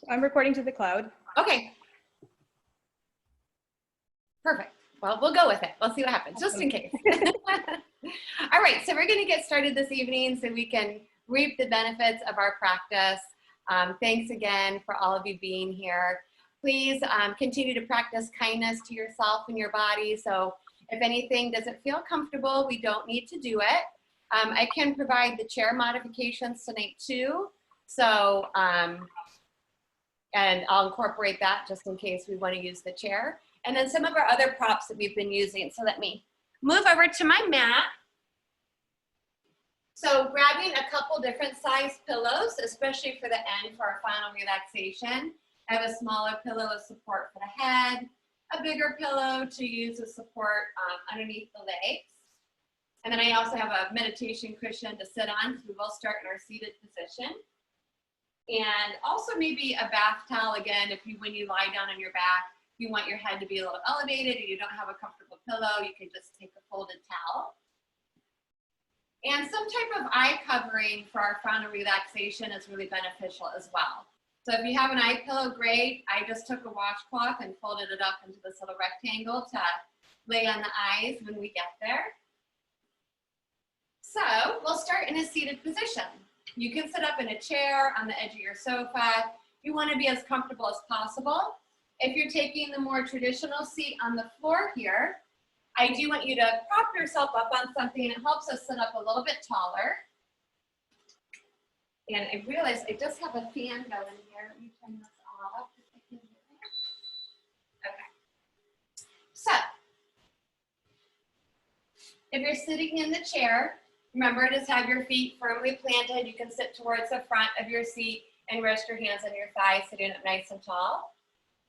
I'm recording to the cloud. Okay. Perfect. Well, we'll go with it. We'll see what happens, just in case. All right, so we're going to get started this evening so we can reap the benefits of our practice. Thanks again for all of you being here. Please continue to practice kindness to yourself and your body. So if anything doesn't feel comfortable, we don't need to do it. I can provide the chair modifications tonight too. So, and I'll incorporate that just in case we want to use the chair. And then some of our other props that we've been using. So let me move over to my mat. So grabbing a couple different size pillows, especially for the end for our final relaxation. I have a smaller pillow as support for the head, a bigger pillow to use as support underneath the legs. And then I also have a meditation cushion to sit on, so we will start in our seated position. And also maybe a bath towel again, if you, when you lie down on your back, you want your head to be a little elevated and you don't have a comfortable pillow, you can just take a folded towel. And some type of eye covering for our final relaxation is really beneficial as well. So if you have an eye pillow, great. I just took a washcloth and folded it up into this little rectangle to lay on the eyes when we get there. So we'll start in a seated position. You can sit up in a chair, on the edge of your sofa. You want to be as comfortable as possible. If you're taking the more traditional seat on the floor here, I do want you to prop yourself up on something. It helps us sit up a little bit taller. And I realized I just have a fan going here. Let me turn this off. Okay. So, if you're sitting in the chair, remember to have your feet firmly planted. You can sit towards the front of your seat and rest your hands on your thighs, sitting up nice and tall.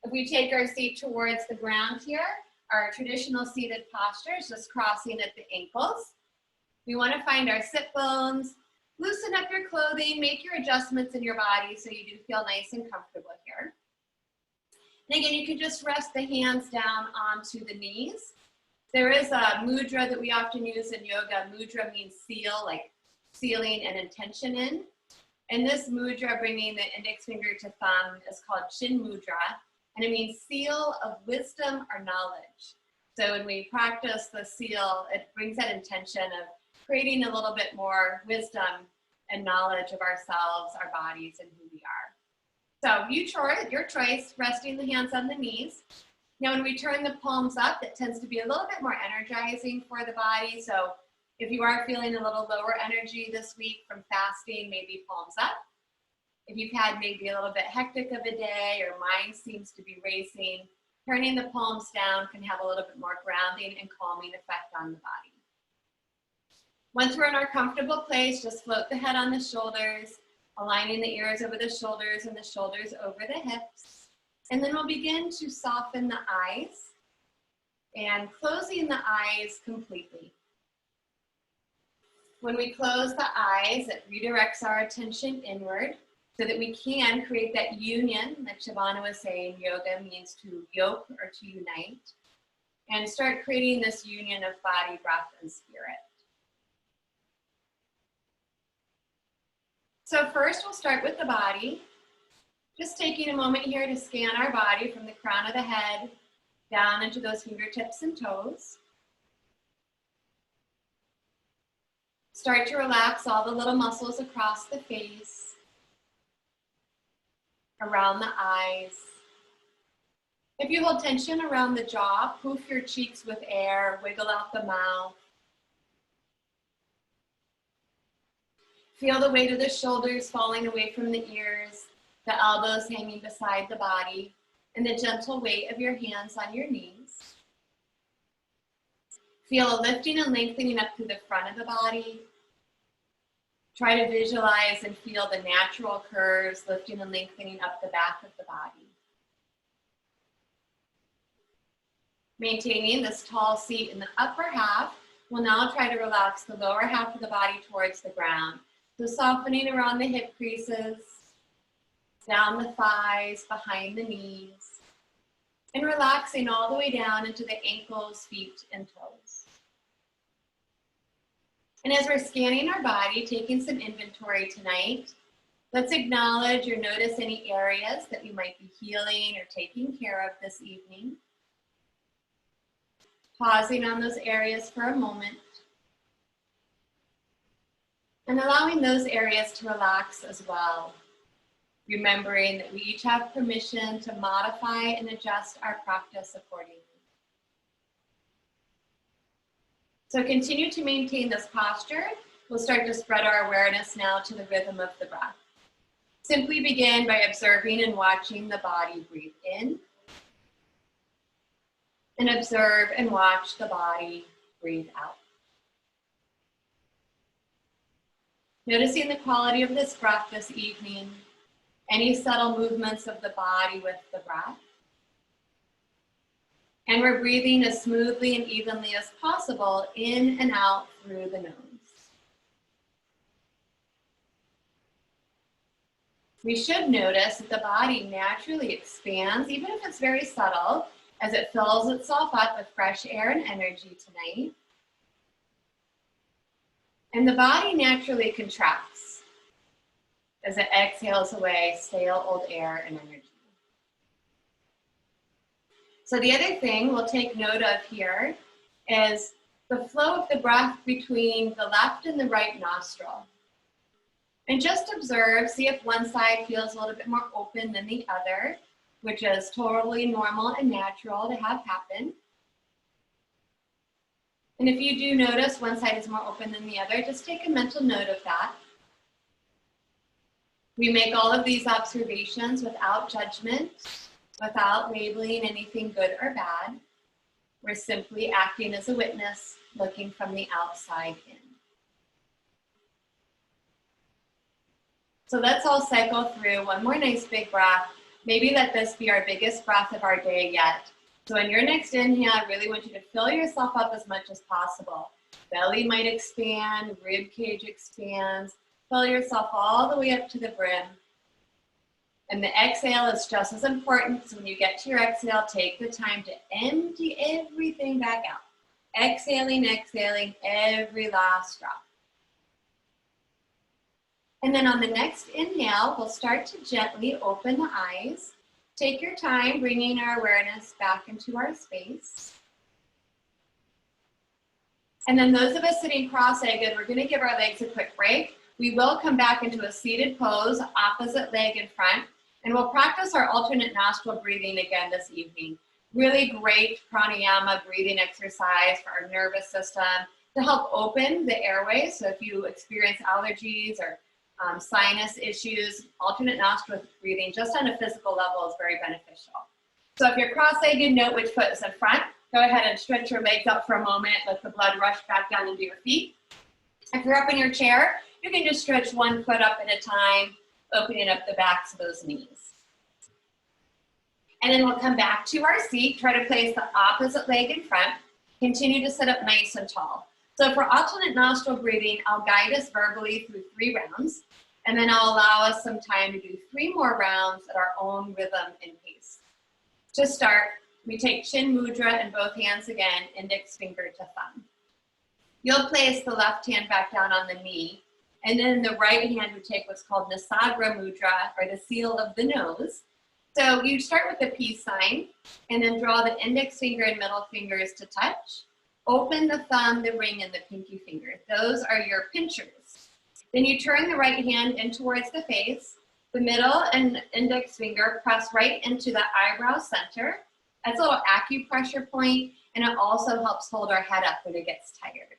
If we take our seat towards the ground here, our traditional seated posture is just crossing at the ankles. We want to find our sit bones, loosen up your clothing, make your adjustments in your body so you do feel nice and comfortable here. And again, you can just rest the hands down onto the knees. There is a mudra that we often use in yoga. Mudra means seal, like sealing an intention in. And this mudra, bringing the index finger to thumb, is called chin mudra. And it means seal of wisdom or knowledge. So when we practice the seal, it brings that intention of creating a little bit more wisdom and knowledge of ourselves, our bodies, and who we are. So your choice, resting the hands on the knees. Now when we turn the palms up, it tends to be a little bit more energizing for the body. So if you are feeling a little lower energy this week from fasting, maybe palms up. If you've had maybe a little bit hectic of a day or mind seems to be racing, turning the palms down can have a little bit more grounding and calming effect on the body. Once we're in our comfortable place, just float the head on the shoulders, aligning the ears over the shoulders and the shoulders over the hips. And then we'll begin to soften the eyes and closing the eyes completely. When we close the eyes, it redirects our attention inward so that we can create that union that Joanne was saying. Yoga means to yoke or to unite, and start creating this union of body, breath, and spirit. So first we'll start with the body. Just taking a moment here to scan our body from the crown of the head down into those fingertips and toes. Start to relax all the little muscles across the face, around the eyes. If you hold tension around the jaw, poof your cheeks with air, wiggle out the mouth. Feel the weight of the shoulders falling away from the ears, the elbows hanging beside the body, and the gentle weight of your hands on your knees. Feel a lifting and lengthening up through the front of the body. Try to visualize and feel the natural curves lifting and lengthening up the back of the body. Maintaining this tall seat in the upper half, we'll now try to relax the lower half of the body towards the ground. So softening around the hip creases, down the thighs, behind the knees, and relaxing all the way down into the ankles, feet, and toes. And as we're scanning our body, taking some inventory tonight, Let's acknowledge or notice any areas that you might be healing or taking care of this evening. Pausing on those areas for a moment. And allowing those areas to relax as well. Remembering that we each have permission to modify and adjust our practice accordingly. So continue to maintain this posture. We'll start to spread our awareness now to the rhythm of the breath. Simply begin by observing and watching the body breathe in. And observe and watch the body breathe out. Noticing the quality of this breath this evening. Any subtle movements of the body with the breath. And we're breathing as smoothly and evenly as possible in and out through the nose. We should notice that the body naturally expands, even if it's very subtle, as it fills itself up with fresh air and energy tonight. And the body naturally contracts as it exhales away stale old air and energy. So the other thing we'll take note of here is the flow of the breath between the left and the right nostril. And just observe, see if one side feels a little bit more open than the other, which is totally normal and natural to have happen. And if you do notice one side is more open than the other, just take a mental note of that. We make all of these observations without judgment, without labeling anything good or bad. We're simply acting as a witness, looking from the outside in. So let's all cycle through one more nice big breath. Maybe let this be our biggest breath of our day yet. So in your next inhale, I really want you to fill yourself up as much as possible. Belly might expand, rib cage expands. Fill yourself all the way up to the brim. And the exhale is just as important. So when you get to your exhale, take the time to empty everything back out. Exhaling, exhaling every last drop. And then on the next inhale, we'll start to gently open the eyes. Take your time bringing our awareness back into our space. And then those of us sitting cross-legged, we're going to give our legs a quick break. We will come back into a seated pose, opposite leg in front, and we'll practice our alternate nostril breathing again this evening. Really great pranayama breathing exercise for our nervous system to help open the airways. So if you experience allergies or sinus issues, alternate nostril breathing just on a physical level is very beneficial. So if you're cross-legged, note which foot is in front. Go ahead and stretch your legs out for a moment. Let the blood rush back down into your feet. If you're up in your chair, you can just stretch one foot up at a time, opening up the backs of those knees. And then we'll come back to our seat. Try to place the opposite leg in front. Continue to sit up nice and tall. So for alternate nostril breathing, I'll guide us verbally through 3 rounds, and then I'll allow us some time to do 3 more rounds at our own rhythm and pace. To start, we take chin mudra in both hands again, index finger to thumb. You'll place the left hand back down on the knee, and then the right hand would take what's called Nasadra mudra, or the seal of the nose. So you start with the peace sign, and then draw the index finger and middle fingers to touch. Open the thumb, the ring, and the pinky finger. Those are your pinchers. Then you turn the right hand in towards the face. The middle and index finger press right into the eyebrow center. That's a little acupressure point, and it also helps hold our head up when it gets tired.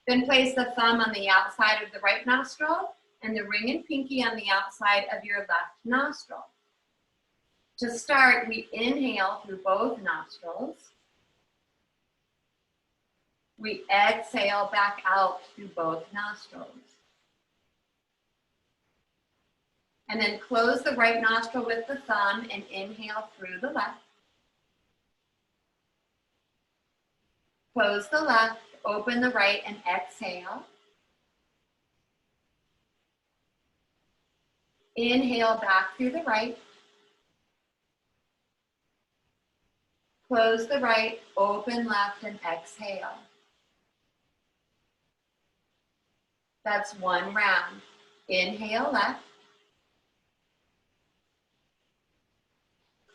Then place the thumb on the outside of the right nostril and the ring and pinky on the outside of your left nostril. To start, we inhale through both nostrils. We exhale back out through both nostrils. And then close the right nostril with the thumb and inhale through the left. Close the left, open the right, and exhale. Inhale back through the right. Close the right, open left, and exhale. That's 1 round. Inhale left.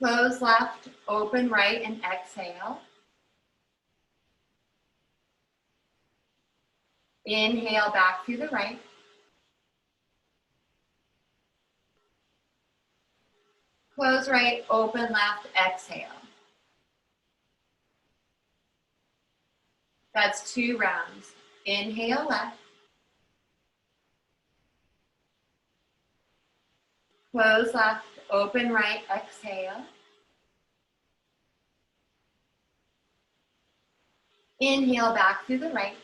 Close left, open right, and exhale. Inhale back through the right. Close right, open left, exhale. That's 2 rounds. Inhale left. Close left, open right, exhale. Inhale back through the right.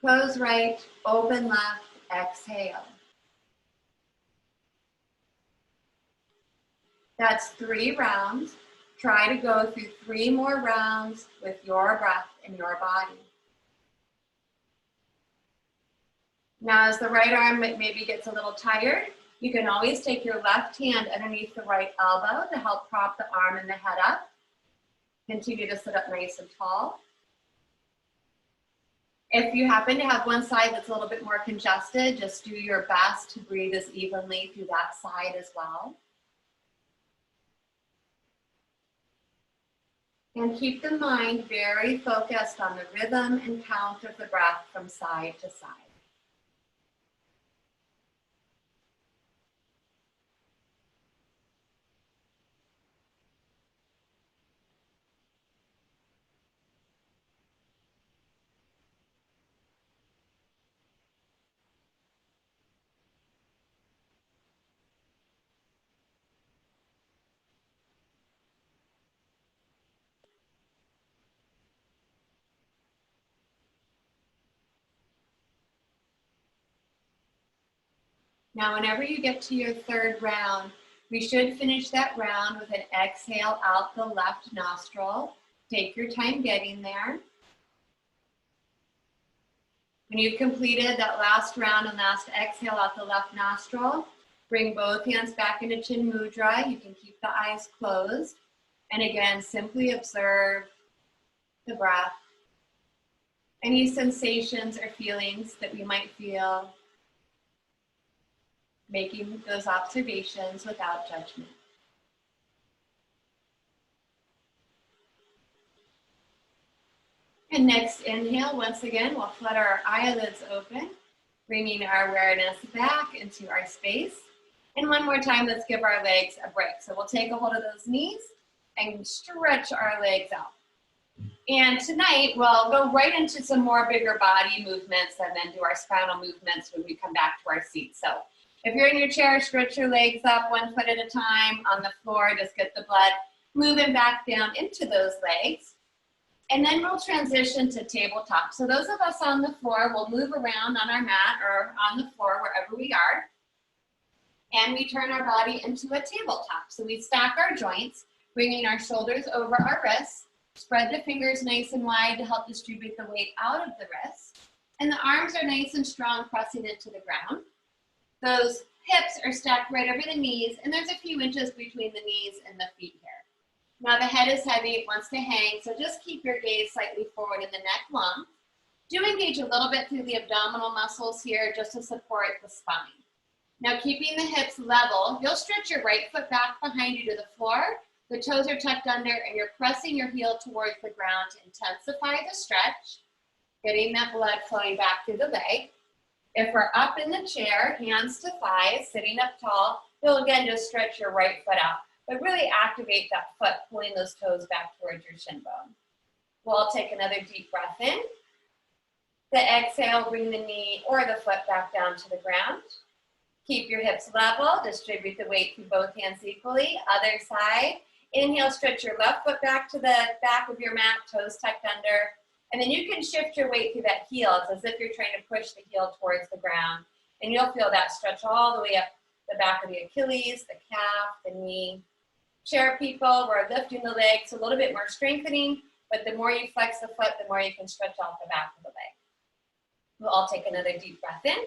Close right, open left, exhale. That's 3 rounds. Try to go through 3 more rounds with your breath and your body. Now, as the right arm maybe gets a little tired, you can always take your left hand underneath the right elbow to help prop the arm and the head up. Continue to sit up nice and tall. If you happen to have one side that's a little bit more congested, just do your best to breathe as evenly through that side as well. And keep the mind very focused on the rhythm and count of the breath from side to side. Now, whenever you get to your 3rd round, we should finish that round with an exhale out the left nostril. Take your time getting there. When you've completed that last round and last exhale out the left nostril, bring both hands back into Chin Mudra. You can keep the eyes closed. And again, simply observe the breath. Any sensations or feelings that we might feel, making those observations without judgment. And next inhale, once again, we'll flutter our eyelids open, bringing our awareness back into our space. And one more time, let's give our legs a break. So we'll take a hold of those knees and stretch our legs out. And tonight, we'll go right into some more bigger body movements and then do our spinal movements when we come back to our seat. So if you're in your chair, stretch your legs up 1 foot at a time. On the floor, just get the blood moving back down into those legs. And then we'll transition to tabletop. So those of us on the floor will move around on our mat or on the floor, wherever we are. And we turn our body into a tabletop. So we stack our joints, bringing our shoulders over our wrists. Spread the fingers nice and wide to help distribute the weight out of the wrists. And the arms are nice and strong, pressing into the ground. Those hips are stacked right over the knees, and there's a few inches between the knees and the feet here. Now the head is heavy, it wants to hang, so just keep your gaze slightly forward in the neck long. Do engage a little bit through the abdominal muscles here just to support the spine. Now keeping the hips level, you'll stretch your right foot back behind you to the floor. The toes are tucked under, and you're pressing your heel towards the ground to intensify the stretch, getting that blood flowing back through the leg. If we're up in the chair, hands to thighs, sitting up tall, you'll again just stretch your right foot out, but really activate that foot, pulling those toes back towards your shin bone. We'll take another deep breath in. The exhale, bring the knee or the foot back down to the ground. Keep your hips level, distribute the weight through both hands equally. Other side, inhale, stretch your left foot back to the back of your mat, toes tucked under. And then you can shift your weight through that heel. It's as if you're trying to push the heel towards the ground. And you'll feel that stretch all the way up the back of the Achilles, the calf, the knee. Chair people, we're lifting the legs, a little bit more strengthening, but the more you flex the foot, the more you can stretch off the back of the leg. We'll all take another deep breath in.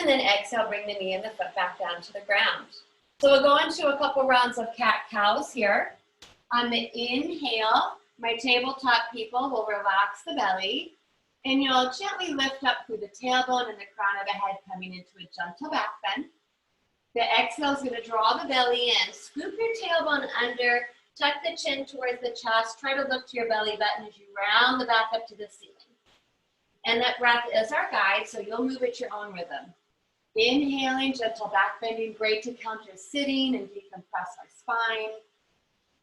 And then exhale, bring the knee and the foot back down to the ground. So we'll go into a couple rounds of cat-cows here. On the inhale, my tabletop people will relax the belly. And you'll gently lift up through the tailbone and the crown of the head, coming into a gentle back bend. The exhale is going to draw the belly in. Scoop your tailbone under. Tuck the chin towards the chest. Try to look to your belly button as you round the back up to the ceiling. And that breath is our guide, so you'll move at your own rhythm. Inhaling, gentle back bending, great to counter sitting and decompress our spine.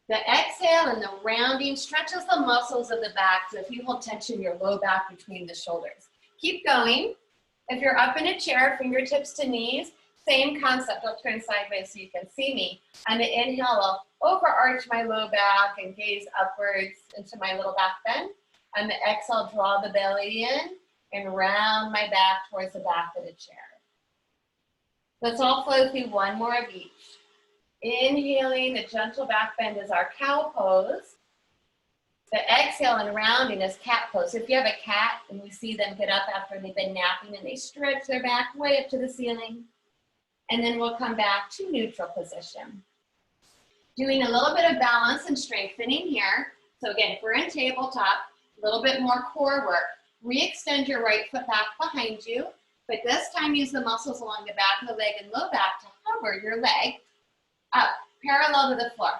The exhale and the rounding stretches the muscles of the back, so if you hold tension, your low back between the shoulders. Keep going. If you're up in a chair, fingertips to knees, same concept. I'll turn sideways so you can see me. On the inhale, I'll overarch my low back and gaze upwards into my little back bend. On the exhale, draw the belly in and round my back towards the back of the chair. Let's all flow through one more of each. Inhaling, the gentle back bend is our cow pose. The exhale and rounding is cat pose. So if you have a cat and we see them get up after they've been napping and they stretch their back way up to the ceiling, and then we'll come back to neutral position. Doing a little bit of balance and strengthening here. So again, if we're in tabletop, a little bit more core work. Re-extend your right foot back behind you, but this time use the muscles along the back of the leg and low back to hover your leg up, parallel to the floor.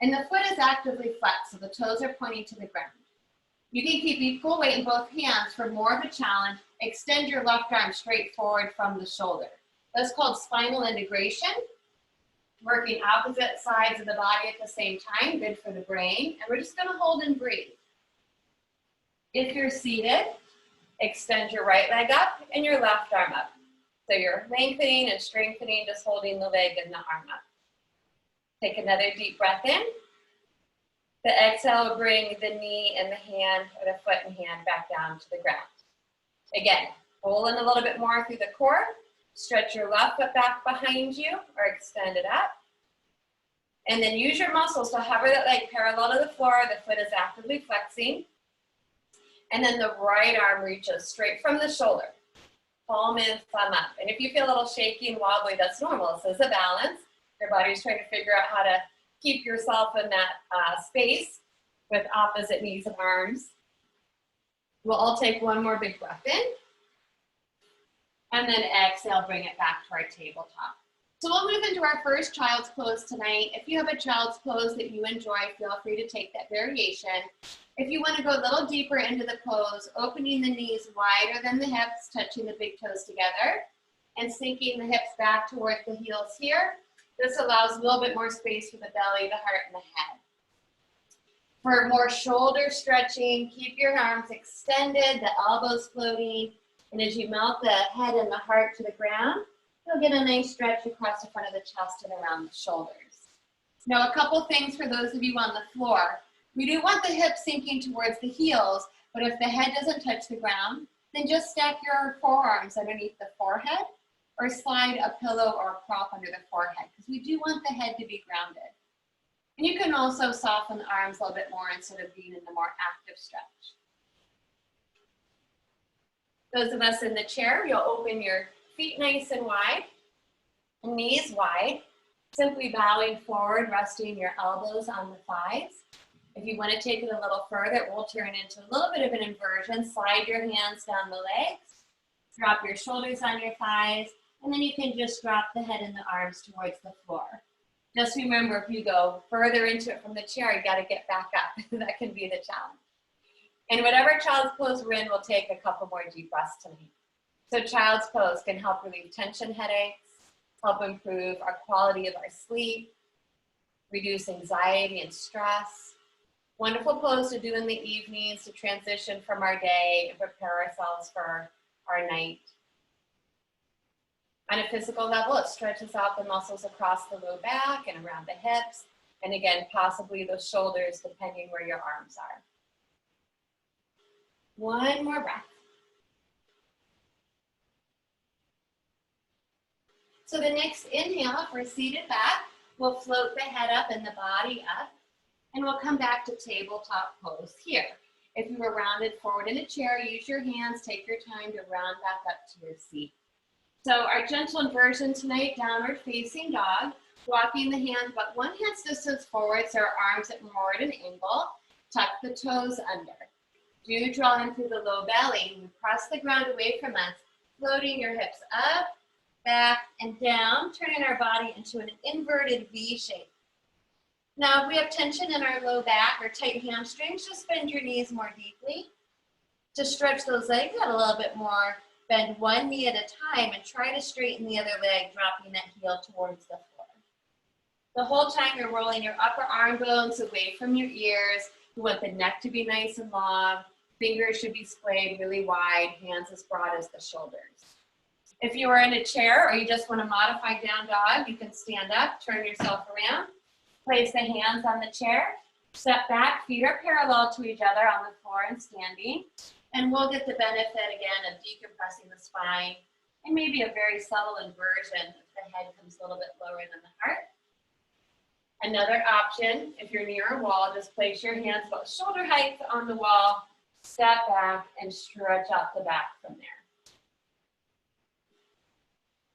And the foot is actively flexed, so the toes are pointing to the ground. You can keep equal weight in both hands for more of a challenge. Extend your left arm straight forward from the shoulder. That's called spinal integration. Working opposite sides of the body at the same time, good for the brain. And we're just gonna hold and breathe. If you're seated, extend your right leg up and your left arm up. So you're lengthening and strengthening, just holding the leg and the arm up. Take another deep breath in. The exhale will bring the knee and the hand, or the foot and hand back down to the ground. Again, pull in a little bit more through the core. Stretch your left foot back behind you or extend it up. And then use your muscles to hover that leg parallel to the floor. The foot is actively flexing. And then the right arm reaches straight from the shoulder. Palm in, thumb up. And if you feel a little shaky and wobbly, that's normal. This is a balance. Your body's trying to figure out how to keep yourself in that space with opposite knees and arms. We'll all take one more big breath in. And then exhale, bring it back to our tabletop. So we'll move into our first child's pose tonight. If you have a child's pose that you enjoy, feel free to take that variation. If you want to go a little deeper into the pose, opening the knees wider than the hips, touching the big toes together, and sinking the hips back towards the heels here. This allows a little bit more space for the belly, the heart, and the head. For more shoulder stretching, keep your arms extended, the elbows floating, and as you melt the head and the heart to the ground, you'll get a nice stretch across the front of the chest and around the shoulders. Now, a couple things for those of you on the floor. We do want the hips sinking towards the heels, but if the head doesn't touch the ground, then just stack your forearms underneath the forehead or slide a pillow or a prop under the forehead, because we do want the head to be grounded. And you can also soften the arms a little bit more instead of being in the more active stretch. Those of us in the chair, you'll open your feet nice and wide, knees wide, simply bowing forward, resting your elbows on the thighs. If you want to take it a little further, we'll turn into a little bit of an inversion. Slide your hands down the legs, drop your shoulders on your thighs, and then you can just drop the head and the arms towards the floor. Just remember, if you go further into it from the chair, you got to get back up. That can be the challenge. And whatever child's pose we're in, we'll take a couple more deep breaths tonight. So child's pose can help relieve tension headaches, help improve our quality of our sleep, reduce anxiety and stress. Wonderful pose to do in the evenings to transition from our day and prepare ourselves for our night. On a physical level, it stretches out the muscles across the low back and around the hips, and again, possibly those shoulders, depending where your arms are. One more breath. So the next inhale, if we're seated back, we'll float the head up and the body up, and we'll come back to tabletop pose here. If you were rounded forward in a chair, use your hands, take your time to round back up to your seat. So our gentle inversion tonight, downward facing dog, walking the hands about 1 hand's distance forward, so our arms at more at an angle, tuck the toes under. Do draw in through the low belly. We press the ground away from us, floating your hips up, back, and down, turning our body into an inverted V shape. Now, if we have tension in our low back or tight hamstrings, just bend your knees more deeply. To stretch those legs out a little bit more, bend one knee at a time and try to straighten the other leg, dropping that heel towards the floor. The whole time you're rolling your upper arm bones away from your ears. You want the neck to be nice and long. Fingers should be splayed really wide, hands as broad as the shoulders. If you are in a chair or you just want to modify down dog, you can stand up, turn yourself around, place the hands on the chair, step back, feet are parallel to each other on the floor and standing, and we'll get the benefit again of decompressing the spine and maybe a very subtle inversion if the head comes a little bit lower than the heart. Another option, if you're near a wall, just place your hands about shoulder height on the wall, step back, and stretch out the back from there.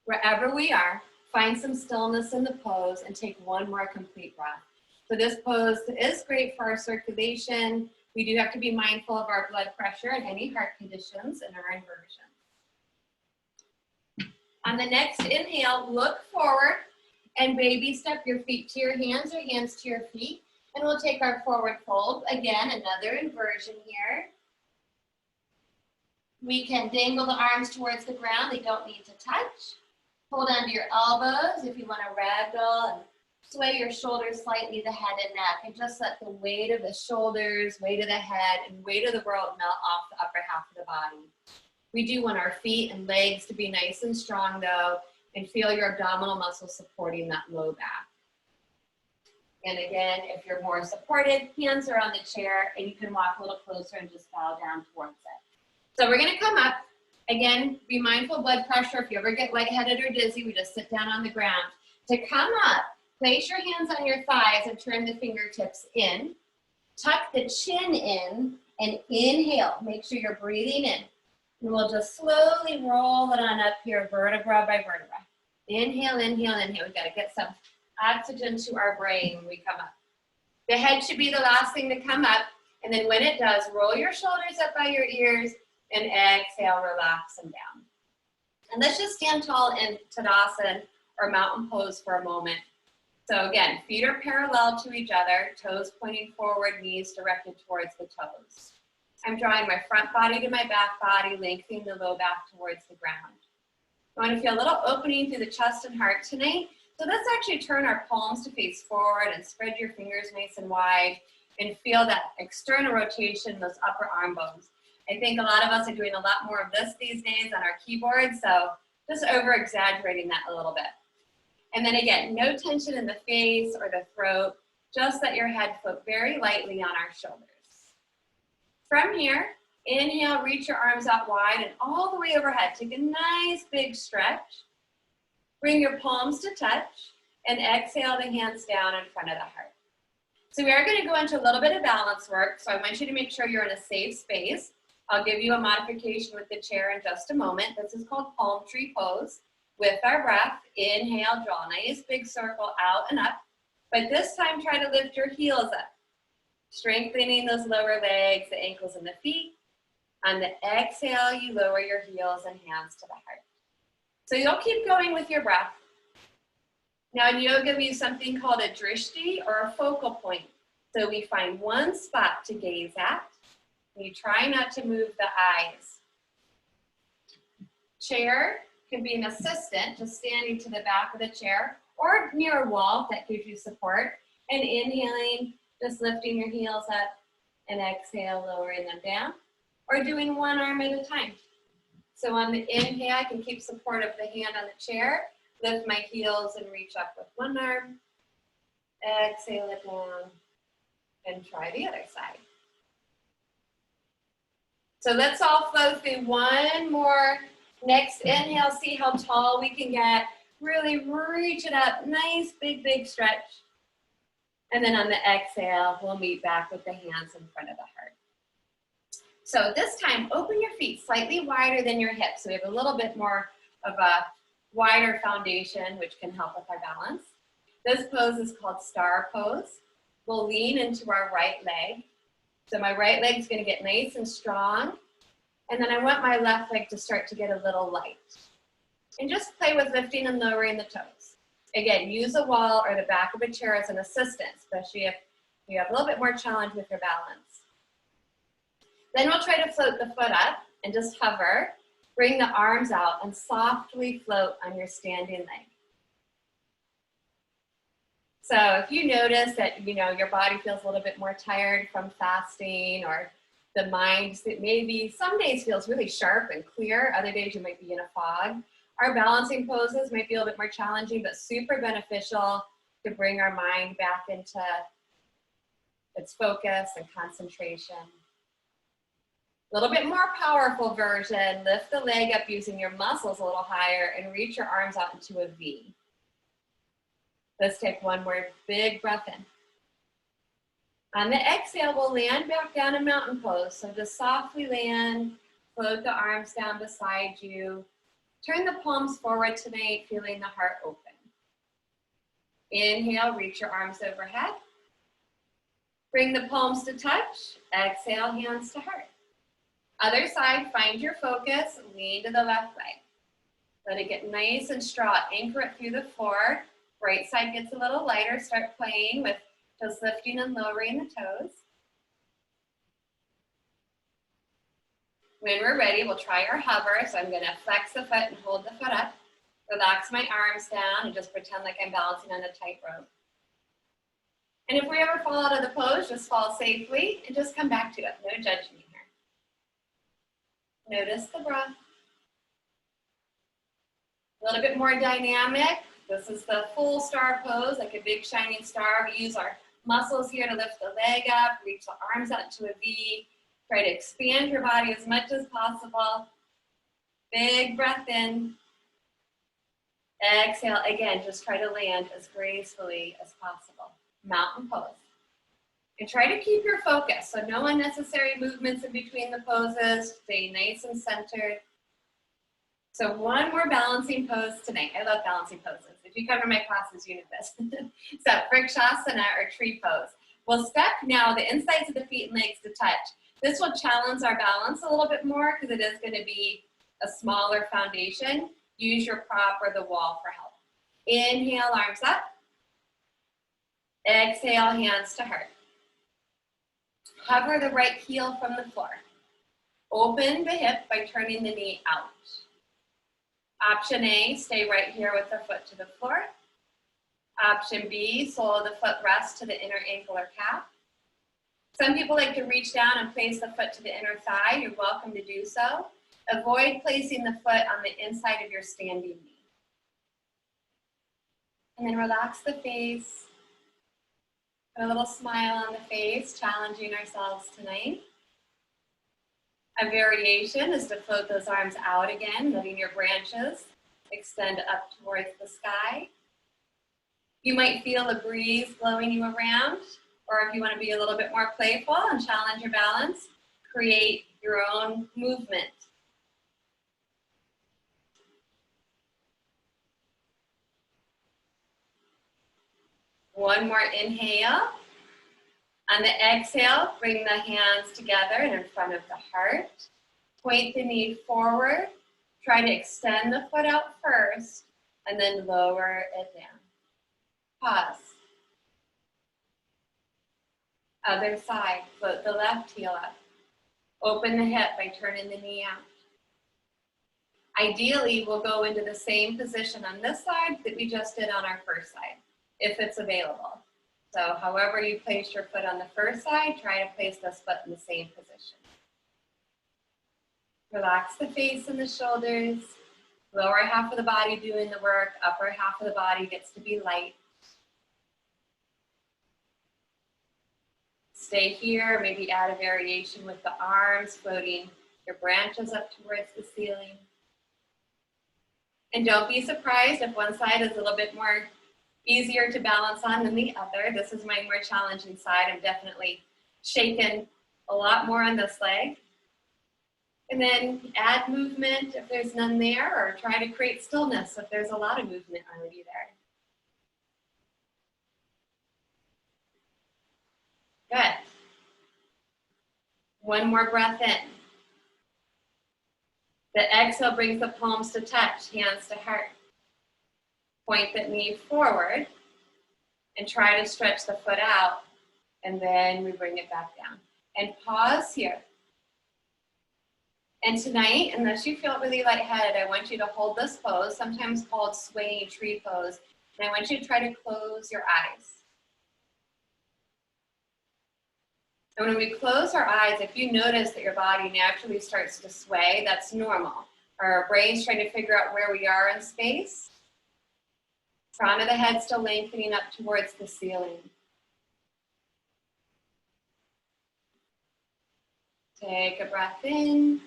Wherever we are, find some stillness in the pose and take one more complete breath. So this pose is great for our circulation. We do have to be mindful of our blood pressure and any heart conditions and our inversion. On the next inhale, look forward and baby step your feet to your hands or hands to your feet. And we'll take our forward fold. Again, another inversion here. We can dangle the arms towards the ground. They don't need to touch. Hold onto your elbows if you want to ragdoll and sway your shoulders slightly, the head and neck, and just let the weight of the shoulders, weight of the head, and weight of the world melt off the upper half of the body. We do want our feet and legs to be nice and strong though, and feel your abdominal muscles supporting that low back. And again, if you're more supported, hands are on the chair and you can walk a little closer and just bow down towards it. So we're gonna come up. Again, be mindful of blood pressure. If you ever get lightheaded or dizzy, we just sit down on the ground. To come up, place your hands on your thighs and turn the fingertips in. Tuck the chin in and inhale. Make sure you're breathing in. And we'll just slowly roll it on up here, vertebra by vertebra. Inhale, inhale, inhale. We've got to get some oxygen to our brain when we come up. The head should be the last thing to come up. And then when it does, roll your shoulders up by your ears and exhale, relax them down. And let's just stand tall in Tadasana or mountain pose for a moment. So again, feet are parallel to each other, toes pointing forward, knees directed towards the toes. I'm drawing my front body to my back body, lengthening the low back towards the ground. I want to feel a little opening through the chest and heart tonight. So let's actually turn our palms to face forward and spread your fingers nice and wide and feel that external rotation, those upper arm bones. I think a lot of us are doing a lot more of this these days on our keyboard, so just over exaggerating that a little bit. And then again, no tension in the face or the throat, just let your head float very lightly on our shoulders. From here, inhale, reach your arms out wide and all the way overhead. Take a nice big stretch. Bring your palms to touch and exhale the hands down in front of the heart. So we are going to go into a little bit of balance work, so I want you to make sure you're in a safe space. I'll give you a modification with the chair in just a moment. This is called palm tree pose. With our breath, inhale, draw a nice big circle out and up. But this time, try to lift your heels up. Strengthening those lower legs, the ankles and the feet. On the exhale, you lower your heels and hands to the heart. So you'll keep going with your breath. Now in yoga, we use something called a drishti or a focal point. So we find one spot to gaze at. You try not to move the eyes. Chair can be an assistant, just standing to the back of the chair or near a wall that gives you support. And inhaling, just lifting your heels up and exhale, lowering them down. Or doing one arm at a time. So on the inhale, I can keep support of the hand on the chair, lift my heels and reach up with one arm. Exhale it down and try the other side. So let's all flow through one more. Next inhale, see how tall we can get. Really reach it up, nice big, big stretch. And then on the exhale, we'll meet back with the hands in front of the heart. So this time, open your feet slightly wider than your hips. So we have a little bit more of a wider foundation, which can help with our balance. This pose is called star pose. We'll lean into our right leg. So my right leg's gonna get nice and strong. And then I want my left leg to start to get a little light. And just play with lifting and lowering the toes. Again, use a wall or the back of a chair as an assistant, especially if you have a little bit more challenge with your balance. Then we'll try to float the foot up and just hover. Bring the arms out and softly float on your standing leg. So if you notice that your body feels a little bit more tired from fasting, or the mind that maybe some days feels really sharp and clear, other days you might be in a fog, our balancing poses might be a little bit more challenging, but super beneficial to bring our mind back into its focus and concentration. A little bit more powerful version, lift the leg up using your muscles a little higher and reach your arms out into a V. Let's take one more big breath in. On the exhale, we'll land back down in mountain pose. So just softly land, float the arms down beside you. Turn the palms forward tonight, feeling the heart open. Inhale, reach your arms overhead. Bring the palms to touch. Exhale, hands to heart. Other side, find your focus, lean to the left leg. Let it get nice and strong. Anchor it through the floor. Right side gets a little lighter. Start playing with just lifting and lowering the toes. When we're ready, we'll try our hover. So I'm going to flex the foot and hold the foot up. Relax my arms down and just pretend like I'm balancing on a tightrope. And if we ever fall out of the pose, just fall safely and just come back to it. No judgment here. Notice the breath. A little bit more dynamic. This is the full star pose, like a big shining star. We use our muscles here to lift the leg up, reach the arms out to a V. Try to expand your body as much as possible. Big breath in. Exhale, again, just try to land as gracefully as possible. Mountain pose. And try to keep your focus, so no unnecessary movements in between the poses. Stay nice and centered. So one more balancing pose tonight. I love balancing poses. If you come to my classes, you know this. So Vrikshasana or tree pose. We'll step now the insides of the feet and legs to touch. This will challenge our balance a little bit more because it is going to be a smaller foundation. Use your prop or the wall for help. Inhale, arms up. Exhale, hands to heart. Hover the right heel from the floor. Open the hip by turning the knee out. Option A, stay right here with the foot to the floor. Option B, sole of the foot rest to the inner ankle or calf. Some people like to reach down and place the foot to the inner thigh. You're welcome to do so. Avoid placing the foot on the inside of your standing knee. And then relax the face. Put a little smile on the face, challenging ourselves tonight. A variation is to float those arms out again, letting your branches extend up towards the sky. You might feel a breeze blowing you around, or if you want to be a little bit more playful and challenge your balance, create your own movement. One more inhale. On the exhale, bring the hands together and in front of the heart. Point the knee forward. Try to extend the foot out first and then lower it down. Pause. Other side, float the left heel up. Open the hip by turning the knee out. Ideally, we'll go into the same position on this side that we just did on our first side, if it's available. So however you place your foot on the first side, try to place this foot in the same position. Relax the face and the shoulders. Lower half of the body doing the work. Upper half of the body gets to be light. Stay here. Maybe add a variation with the arms, floating your branches up towards the ceiling. And don't be surprised if one side is a little bit more easier to balance on than the other. This is my more challenging side. I'm definitely shaking a lot more on this leg. And then add movement if there's none there, or try to create stillness if there's a lot of movement already there. Good. One more breath in. The exhale brings the palms to touch, hands to heart. Point the knee forward and try to stretch the foot out, and then we bring it back down. And pause here. And tonight, unless you feel really lightheaded, I want you to hold this pose, sometimes called swaying tree pose, and I want you to try to close your eyes. And when we close our eyes, if you notice that your body naturally starts to sway, that's normal. Our brain's trying to figure out where we are in space. Crown of the head still lengthening up towards the ceiling. Take a breath in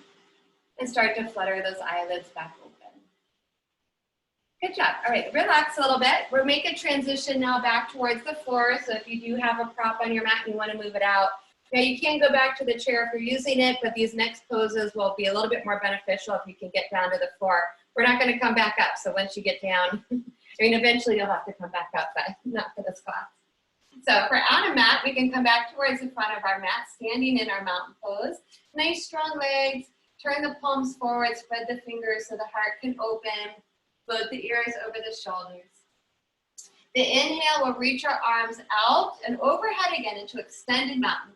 and start to flutter those eyelids back open. Good job. All right, relax a little bit. We'll make a transition now back towards the floor. So if you do have a prop on your mat and you want to move it out, now you can go back to the chair if you're using it, but these next poses will be a little bit more beneficial if you can get down to the floor. We're not going to come back up. So once you get down, I mean, eventually you'll have to come back up, but not for this class. So if we're on a mat, we can come back towards the front of our mat, standing in our mountain pose. Nice strong legs. Turn the palms forward, spread the fingers so the heart can open. Float the ears over the shoulders. The inhale will reach our arms out and overhead again into extended mountain.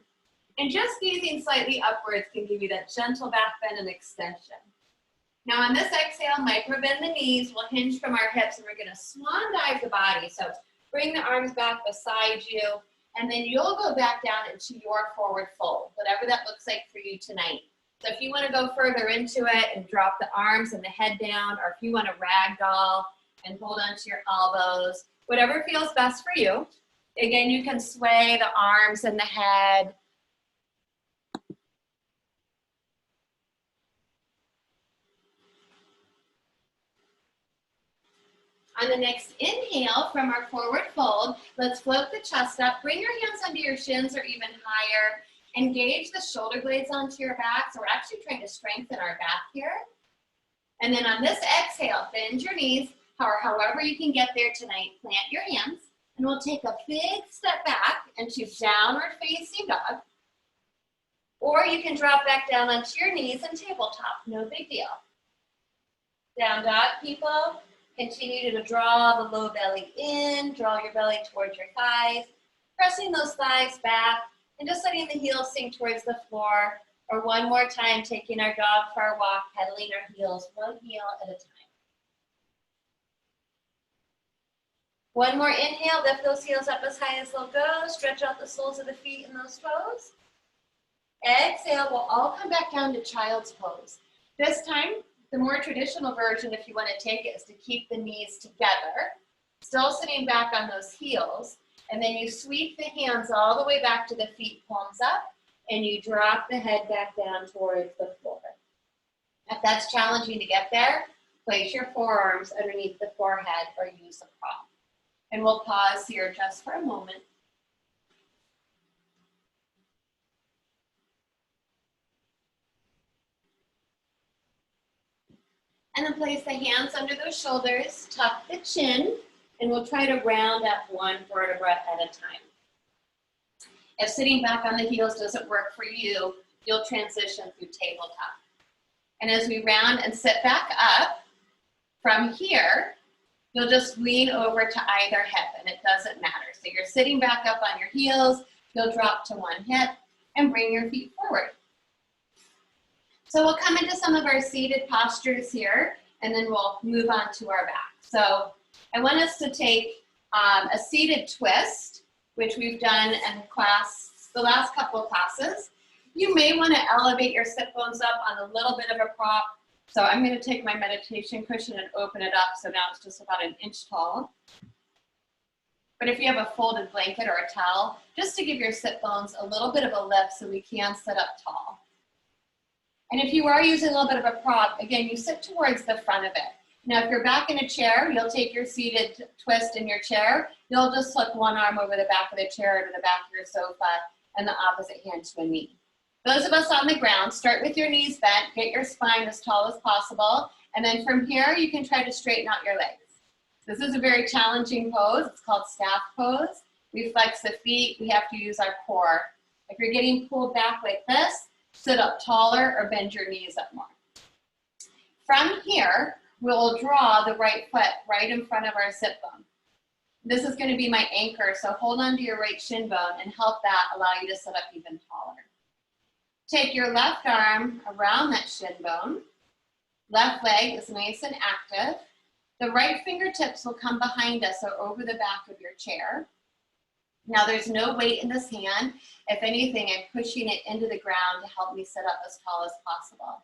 And just gazing slightly upwards can give you that gentle back bend and extension. Now on this exhale, micro bend the knees. We'll hinge from our hips and we're going to swan dive the body. So bring the arms back beside you and then you'll go back down into your forward fold, whatever that looks like for you tonight. So if you want to go further into it and drop the arms and the head down, or if you want to ragdoll and hold onto your elbows, whatever feels best for you. Again, you can sway the arms and the head. On the next inhale from our forward fold, let's float the chest up. Bring your hands under your shins or even higher. Engage the shoulder blades onto your back. So we're actually trying to strengthen our back here. And then on this exhale, bend your knees, or however you can get there tonight. Plant your hands, and we'll take a big step back into downward facing dog. Or you can drop back down onto your knees and tabletop. No big deal. Down dog, people. Continue to draw the low belly in. Draw your belly towards your thighs. Pressing those thighs back. And just letting the heels sink towards the floor. Or one more time, taking our dog for our walk, pedaling our heels one heel at a time. One more inhale, lift those heels up as high as they'll go. Stretch out the soles of the feet in those toes. Exhale, we'll all come back down to child's pose. This time, the more traditional version, if you want to take it, is to keep the knees together. Still sitting back on those heels. And then you sweep the hands all the way back to the feet, palms up, and you drop the head back down towards the floor. If that's challenging to get there, place your forearms underneath the forehead or use a prop. And we'll pause here just for a moment. And then place the hands under those shoulders, tuck the chin, and we'll try to round up one vertebra at a time. If sitting back on the heels doesn't work for you, you'll transition through tabletop. And as we round and sit back up, from here, you'll just lean over to either hip, and it doesn't matter. So you're sitting back up on your heels, you'll drop to one hip, and bring your feet forward. So we'll come into some of our seated postures here, and then we'll move on to our back. So I want us to take a seated twist, which we've done in class, the last couple of classes. You may want to elevate your sit bones up on a little bit of a prop. So I'm going to take my meditation cushion and open it up, so now it's just about an inch tall. But if you have a folded blanket or a towel, just to give your sit bones a little bit of a lift so we can sit up tall. And if you are using a little bit of a prop, again, you sit towards the front of it. Now, if you're back in a chair, you'll take your seated twist in your chair. You'll just hook one arm over the back of the chair to the back of your sofa and the opposite hand to a knee. Those of us on the ground, start with your knees bent, get your spine as tall as possible, and then from here, you can try to straighten out your legs. This is a very challenging pose. It's called staff pose. We flex the feet. We have to use our core. If you're getting pulled back like this, sit up taller or bend your knees up more. From here, we'll draw the right foot right in front of our sit bone. This is going to be my anchor, so hold on to your right shin bone and help that allow you to sit up even taller. Take your left arm around that shin bone. Left leg is nice and active. The right fingertips will come behind us or over the back of your chair. Now there's no weight in this hand. If anything, I'm pushing it into the ground to help me sit up as tall as possible.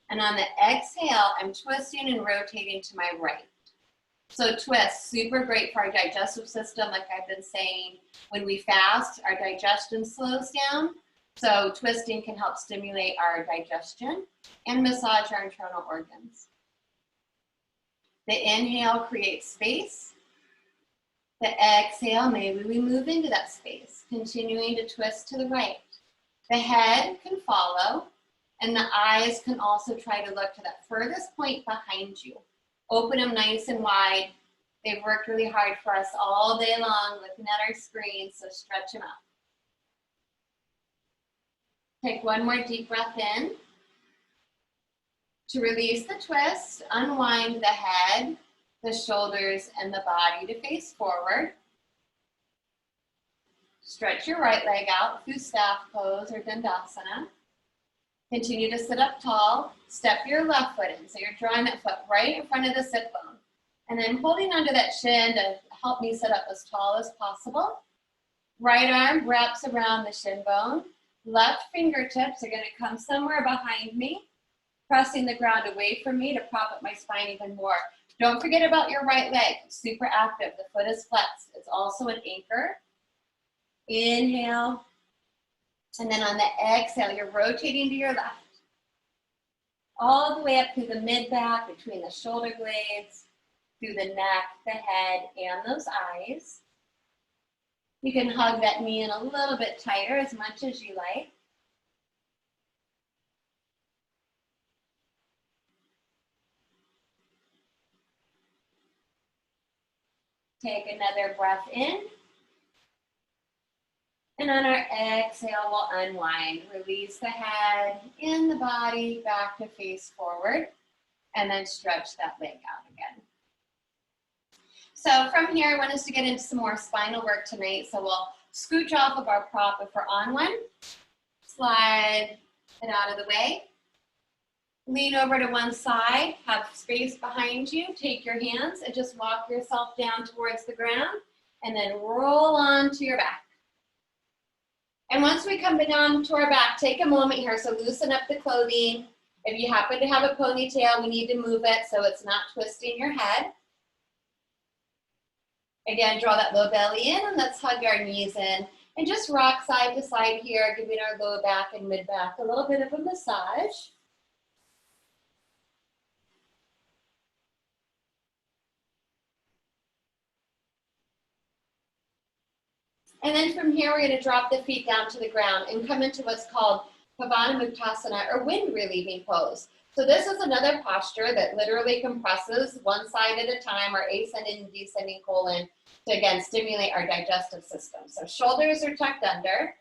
And on the exhale, I'm twisting and rotating to my right. So twist, super great for our digestive system. Like I've been saying, when we fast, our digestion slows down. So twisting can help stimulate our digestion and massage our internal organs. The inhale creates space. The exhale, maybe we move into that space, continuing to twist to the right. The head can follow, and the eyes can also try to look to that furthest point behind you. Open them nice and wide. They've worked really hard for us all day long looking at our screen, so stretch them out. Take one more deep breath in. To release the twist, unwind the head, the shoulders, and the body to face forward. Stretch your right leg out through staff pose or dandasana. Continue to sit up tall. Step your left foot in. So you're drawing that foot right in front of the sit bone. And then holding onto that shin to help me sit up as tall as possible. Right arm wraps around the shin bone. Left fingertips are going to come somewhere behind me, pressing the ground away from me to prop up my spine even more. Don't forget about your right leg. It's super active. The foot is flexed. It's also an anchor. Inhale. And then on the exhale, you're rotating to your left. All the way up through the mid-back, between the shoulder blades, through the neck, the head, and those eyes. You can hug that knee in a little bit tighter, as much as you like. Take another breath in. And on our exhale, we'll unwind. Release the head and the body back to face forward. And then stretch that leg out again. So from here, I want us to get into some more spinal work tonight. So we'll scooch off of our prop if we're on one. Slide it out of the way. Lean over to one side, have space behind you. Take your hands and just walk yourself down towards the ground. And then roll onto your back. And once we come down to our back, take a moment here. So loosen up the clothing. If you happen to have a ponytail, we need to move it so it's not twisting your head. Again, draw that low belly in and let's hug our knees in. And just rock side to side here, giving our low back and mid back a little bit of a massage. And then from here, we're going to drop the feet down to the ground and come into what's called Pavanamuktasana, or wind relieving pose. So this is another posture that literally compresses one side at a time, or ascending and descending colon, to again stimulate our digestive system. So shoulders are tucked under.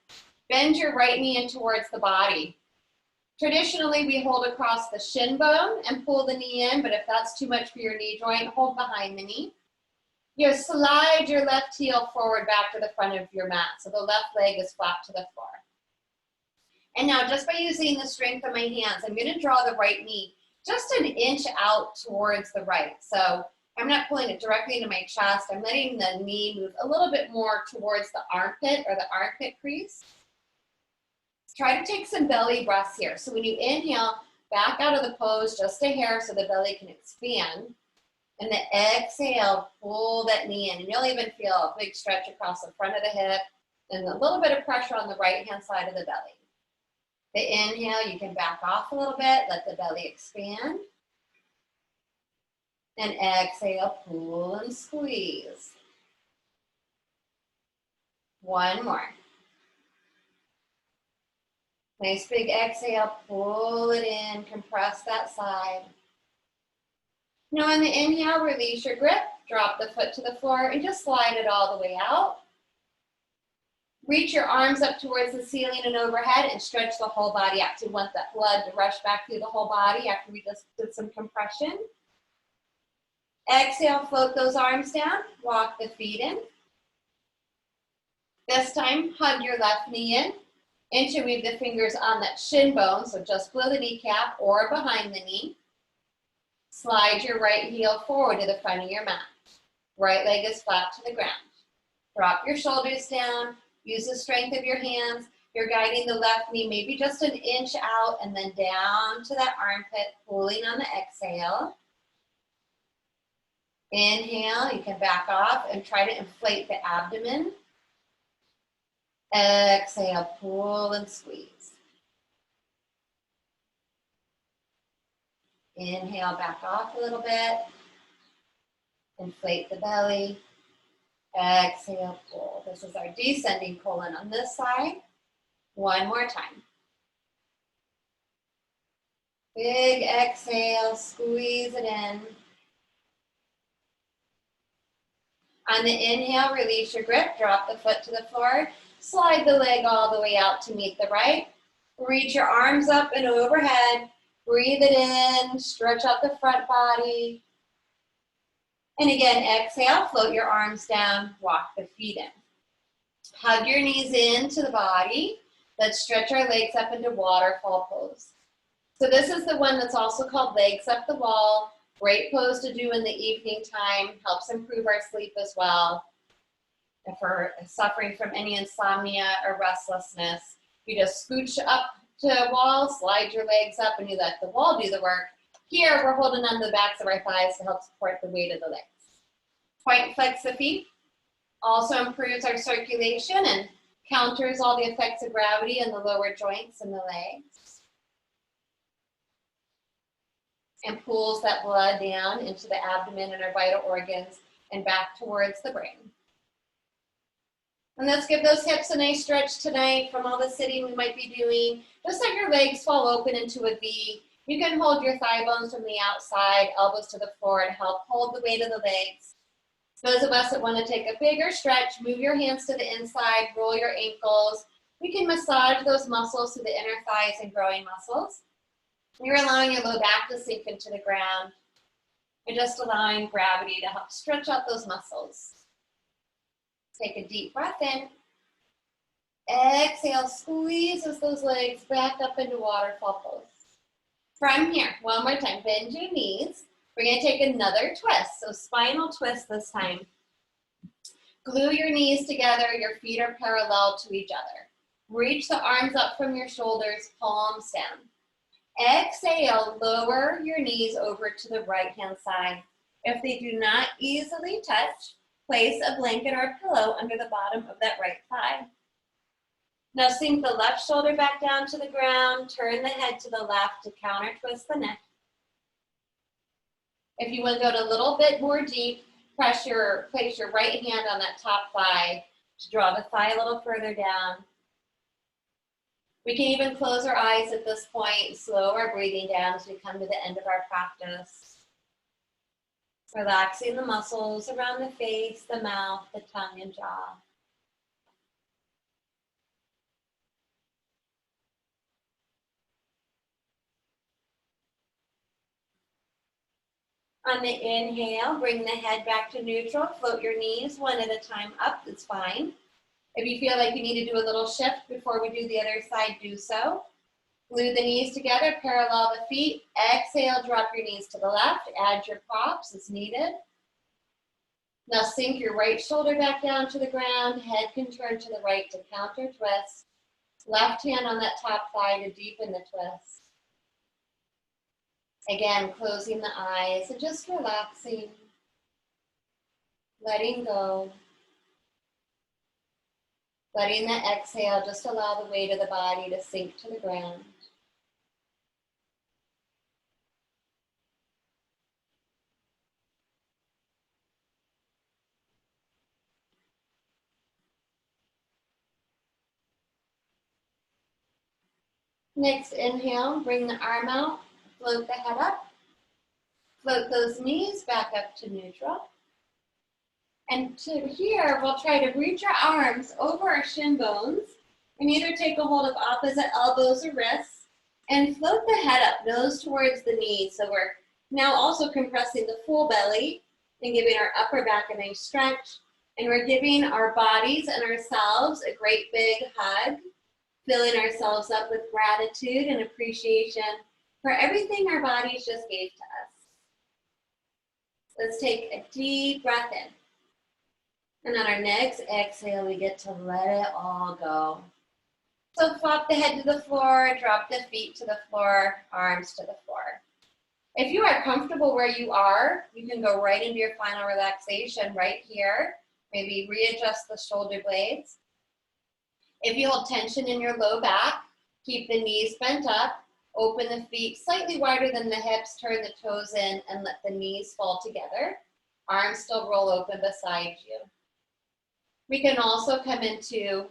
Bend your right knee in towards the body. Traditionally, we hold across the shin bone and pull the knee in, but if that's too much for your knee joint, hold behind the knee. You slide your left heel forward back to the front of your mat. So the left leg is flat to the floor. And now just by using the strength of my hands, I'm going to draw the right knee just an inch out towards the right. So I'm not pulling it directly into my chest. I'm letting the knee move a little bit more towards the armpit or the armpit crease. Try to take some belly breaths here. So when you inhale, back out of the pose just a hair so the belly can expand. And the exhale, pull that knee in. And you'll even feel a big stretch across the front of the hip and a little bit of pressure on the right-hand side of the belly. The inhale, you can back off a little bit, let the belly expand. And exhale, pull and squeeze. One more. Nice big exhale, pull it in, compress that side. Now on the inhale, release your grip, drop the foot to the floor and just slide it all the way out. Reach your arms up towards the ceiling and overhead and stretch the whole body out. So you want that blood to rush back through the whole body after we just did some compression. Exhale, float those arms down, walk the feet in. This time, hug your left knee in. Interweave the fingers on that shin bone, so just below the kneecap or behind the knee. Slide your right heel forward to the front of your mat. Right leg is flat to the ground. Drop your shoulders down. Use the strength of your hands. You're guiding the left knee maybe just an inch out and then down to that armpit, pulling on the exhale. Inhale, you can back off and try to inflate the abdomen. Exhale, pull and squeeze. Inhale, back off a little bit. Inflate the belly. Exhale, pull. This is our descending colon on this side. One more time. Big exhale, squeeze it in. On the inhale, release your grip, drop the foot to the floor, slide the leg all the way out to meet the right. Reach your arms up and overhead, breathe it in, stretch out the front body. And again, exhale, float your arms down, walk the feet in. Hug your knees into the body. Let's stretch our legs up into waterfall pose. So this is the one that's also called legs up the wall. Great pose to do in the evening time, helps improve our sleep as well. If we're suffering from any insomnia or restlessness, you just scooch up to a wall, slide your legs up, and you let the wall do the work. Here, we're holding on to the backs of our thighs to help support the weight of the legs. Point and flex the feet. Also improves our circulation and counters all the effects of gravity in the lower joints and the legs. And pulls that blood down into the abdomen and our vital organs and back towards the brain. And let's give those hips a nice stretch tonight from all the sitting we might be doing. Just let your legs fall open into a V. You can hold your thigh bones from the outside, elbows to the floor to help hold the weight of the legs. Those of us that want to take a bigger stretch, move your hands to the inside, roll your ankles. We can massage those muscles to the inner thighs and growing muscles. You're allowing your low back to sink into the ground. You're just allowing gravity to help stretch out those muscles. Take a deep breath in. Exhale, squeezes those legs back up into waterfall pose. From here, one more time, bend your knees. We're going to take another twist, so spinal twist this time. Glue your knees together, your feet are parallel to each other. Reach the arms up from your shoulders, palms down. Exhale, lower your knees over to the right-hand side. If they do not easily touch, place a blanket or pillow under the bottom of that right thigh. Now sink the left shoulder back down to the ground, turn the head to the left to counter twist the neck. If you want to go a little bit more deep, place your right hand on that top thigh to draw the thigh a little further down. We can even close our eyes at this point, slow our breathing down as we come to the end of our practice. Relaxing the muscles around the face, the mouth, the tongue, and jaw. On the inhale, bring the head back to neutral. Float your knees one at a time up, it's fine. If you feel like you need to do a little shift before we do the other side, do so. Glue the knees together, parallel the feet. Exhale, drop your knees to the left. Add your props as needed. Now sink your right shoulder back down to the ground. Head can turn to the right to counter twist. Left hand on that top thigh to deepen the twist. Again, closing the eyes and just relaxing. Letting go. Letting the exhale just allow the weight of the body to sink to the ground. Next inhale, bring the arm out, float the head up. Float those knees back up to neutral. And to here, we'll try to reach our arms over our shin bones and either take a hold of opposite elbows or wrists and float the head up, nose towards the knees. So we're now also compressing the full belly and giving our upper back a nice stretch. And we're giving our bodies and ourselves a great big hug, filling ourselves up with gratitude and appreciation for everything our bodies just gave to us. Let's take a deep breath in. And on our next exhale, we get to let it all go. So flop the head to the floor, drop the feet to the floor, arms to the floor. If you are comfortable where you are, you can go right into your final relaxation right here. Maybe readjust the shoulder blades. If you hold tension in your low back, keep the knees bent up, open the feet slightly wider than the hips, turn the toes in, and let the knees fall together. Arms still roll open beside you. We can also come into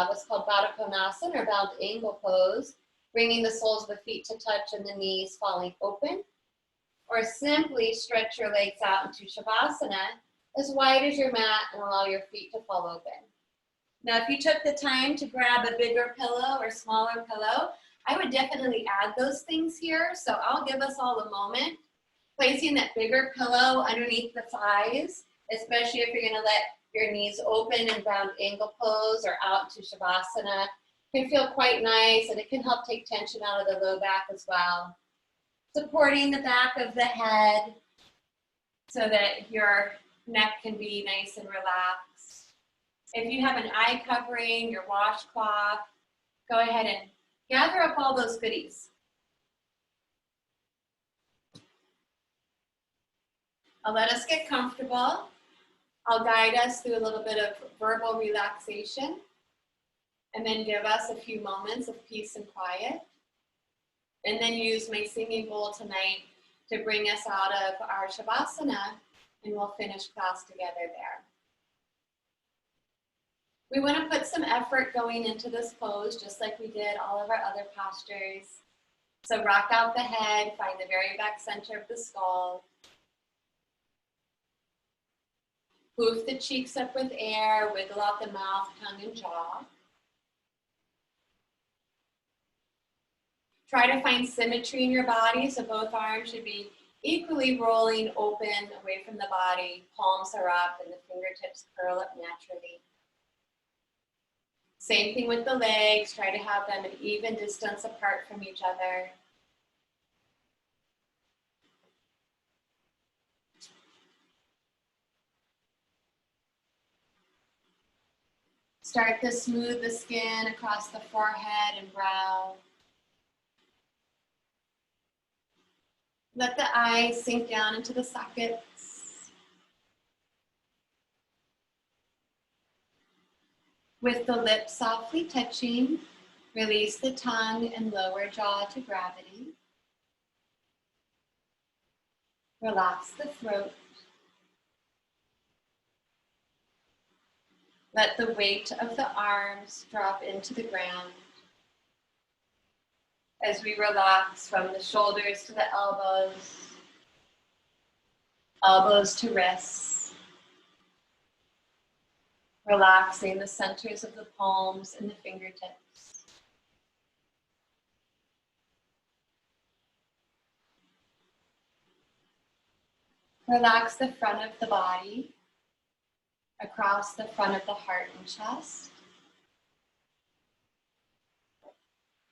what's called Baddha Konasana or bound angle pose, bringing the soles of the feet to touch and the knees falling open. Or simply stretch your legs out into Shavasana as wide as your mat and allow your feet to fall open. Now, if you took the time to grab a bigger pillow or smaller pillow, I would definitely add those things here. So I'll give us all a moment. Placing that bigger pillow underneath the thighs, especially if you're going to let your knees open in bound angle pose or out to Shavasana, can feel quite nice, and it can help take tension out of the low back as well. Supporting the back of the head so that your neck can be nice and relaxed. If you have an eye covering, your washcloth, go ahead and gather up all those goodies. I'll let us get comfortable. I'll guide us through a little bit of verbal relaxation and then give us a few moments of peace and quiet. And then use my singing bowl tonight to bring us out of our Shavasana, and we'll finish class together there. We want to put some effort going into this pose, just like we did all of our other postures. So rock out the head, find the very back center of the skull. Poof the cheeks up with air, wiggle out the mouth, tongue, and jaw. Try to find symmetry in your body, so both arms should be equally rolling open away from the body. Palms are up and the fingertips curl up naturally. Same thing with the legs. Try to have them an even distance apart from each other. Start to smooth the skin across the forehead and brow. Let the eyes sink down into the sockets. With the lips softly touching, release the tongue and lower jaw to gravity. Relax the throat. Let the weight of the arms drop into the ground. As we relax from the shoulders to the elbows, elbows to wrists, relaxing the centers of the palms and the fingertips. Relax the front of the body, across the front of the heart and chest.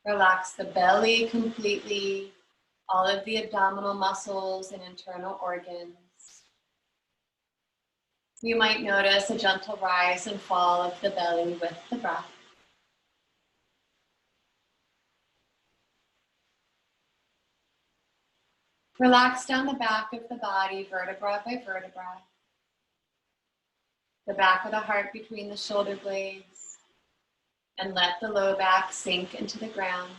Relax the belly completely, all of the abdominal muscles and internal organs. You might notice a gentle rise and fall of the belly with the breath. Relax down the back of the body, vertebra by vertebra. The back of the heart between the shoulder blades. And let the low back sink into the ground.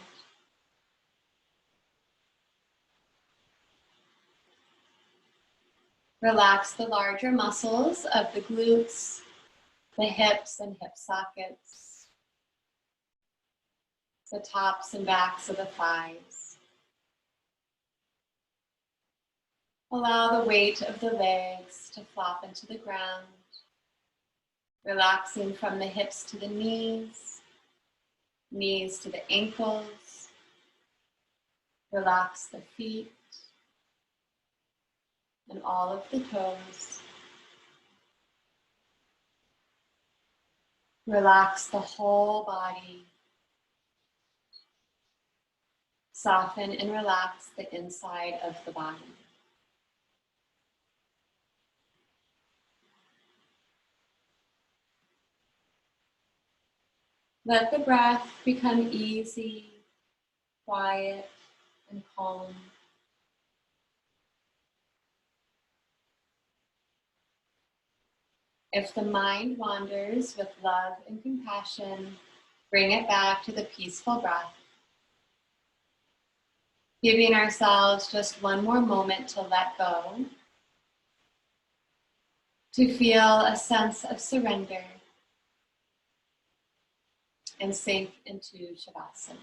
Relax the larger muscles of the glutes, the hips and hip sockets, the tops and backs of the thighs. Allow the weight of the legs to flop into the ground. Relaxing from the hips to the knees, knees to the ankles. Relax the feet and all of the toes. Relax the whole body. Soften and relax the inside of the body. Let the breath become easy, quiet, and calm. If the mind wanders with love and compassion, bring it back to the peaceful breath. Giving ourselves just one more moment to let go, to feel a sense of surrender, and sink into Shavasana.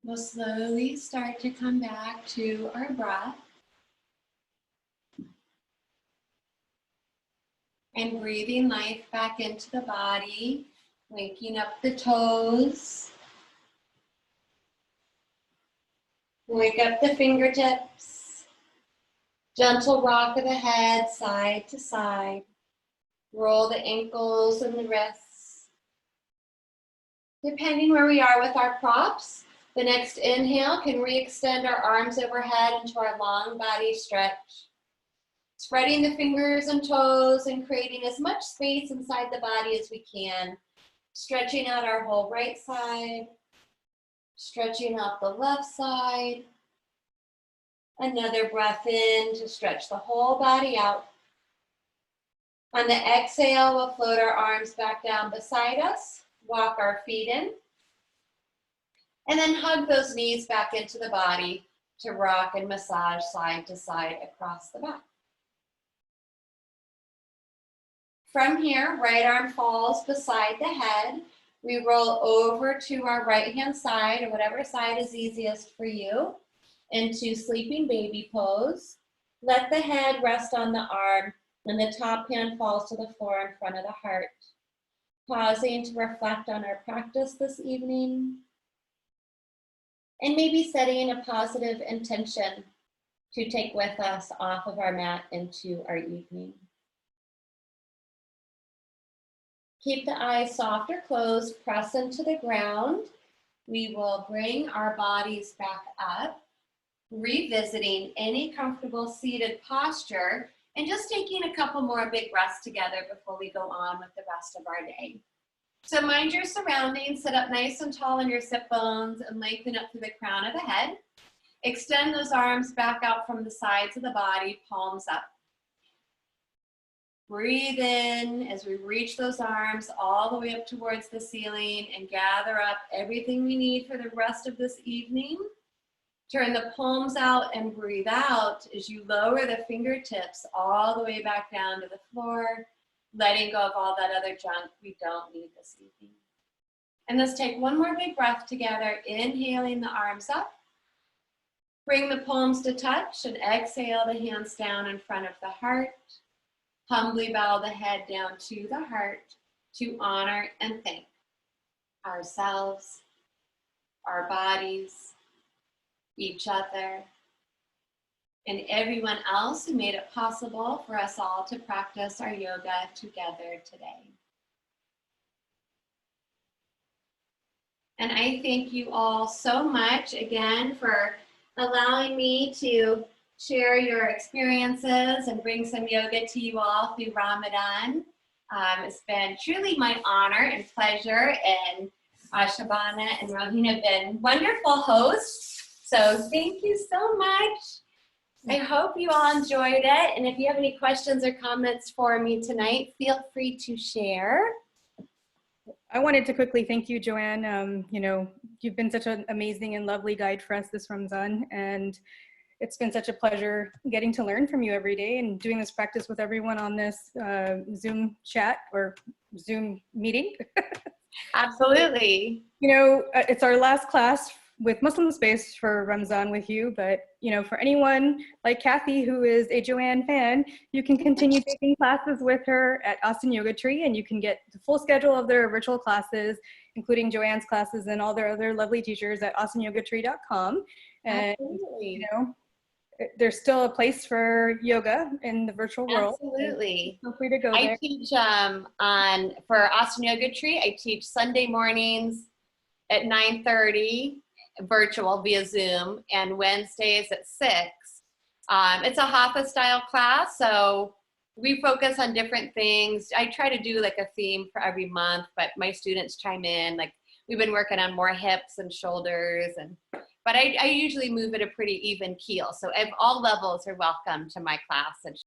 We'll slowly start to come back to our breath and breathing life back into the body, waking up the toes, wake up the fingertips, gentle rock of the head side to side, roll the ankles and the wrists. Depending where we are with our props, the next inhale can re-extend our arms overhead into our long body stretch. Spreading the fingers and toes and creating as much space inside the body as we can. Stretching out our whole right side, stretching out the left side. Another breath in to stretch the whole body out. On the exhale, we'll float our arms back down beside us, walk our feet in, and then hug those knees back into the body to rock and massage side to side across the back. From here, right arm falls beside the head. We roll over to our right-hand side, or whatever side is easiest for you, into sleeping baby pose. Let the head rest on the arm, and the top hand falls to the floor in front of the heart. Pausing to reflect on our practice this evening, and maybe setting a positive intention to take with us off of our mat into our evening. Keep the eyes soft or closed, press into the ground. We will bring our bodies back up, revisiting any comfortable seated posture, and just taking a couple more big breaths together before we go on with the rest of our day. So mind your surroundings, sit up nice and tall in your sit bones and lengthen up through the crown of the head. Extend those arms back out from the sides of the body, palms up. Breathe in as we reach those arms all the way up towards the ceiling and gather up everything we need for the rest of this evening. Turn the palms out and breathe out as you lower the fingertips all the way back down to the floor, letting go of all that other junk we don't need this evening. And let's take one more big breath together, inhaling the arms up. Bring the palms to touch and exhale the hands down in front of the heart. Humbly bow the head down to the heart to honor and thank ourselves, our bodies, each other, and everyone else who made it possible for us all to practice our yoga together today. And I thank you all so much again for allowing me to share your experiences and bring some yoga to you all through Ramadan. It's been truly my honor and pleasure, and Shabana and Roheen have been wonderful hosts. So thank you so much. I hope you all enjoyed it. And if you have any questions or comments for me tonight, feel free to share. I wanted to quickly thank you, Joanne. You know, you've been such an amazing and lovely guide for us this Ramadan, and it's been such a pleasure getting to learn from you every day and doing this practice with everyone on this Zoom chat or Zoom meeting. Absolutely. You know, it's our last class with Muslim Space for Ramadan with you, but you know, for anyone like Kathy who is a Joanne fan, you can continue taking classes with her at Austin Yoga Tree, and you can get the full schedule of their virtual classes, including Joanne's classes and all their other lovely teachers at austinyogatree.com. And Absolutely. you know, there's still a place for yoga in the virtual world. Absolutely. Feel free to go there. I teach for Austin Yoga Tree, I teach Sunday mornings at 9:30, virtual via Zoom, and Wednesdays at 6. It's a Hatha style class, so we focus on different things. I try to do like a theme for every month, but my students chime in. Like we've been working on more hips and shoulders, but I usually move at a pretty even keel. So all levels are welcome to my class and